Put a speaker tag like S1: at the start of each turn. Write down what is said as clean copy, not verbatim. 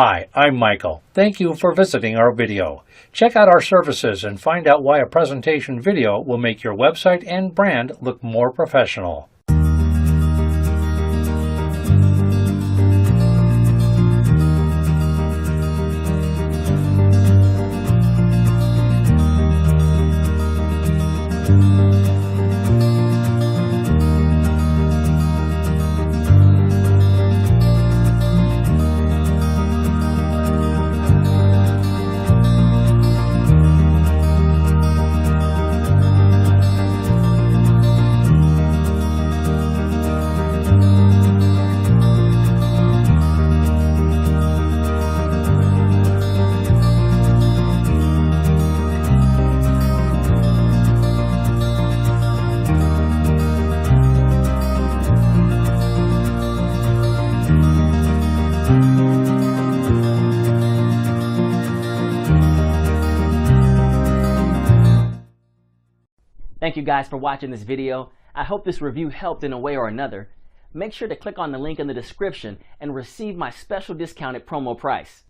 S1: Hi, I'm Michael. Thank you for visiting our video. Check out our services and find out why a presentation video will make your website and brand look more professional.
S2: Thank you guys for watching this video. I hope this review helped in a way or another. Make sure to click on the link in the description and receive my special discounted promo price.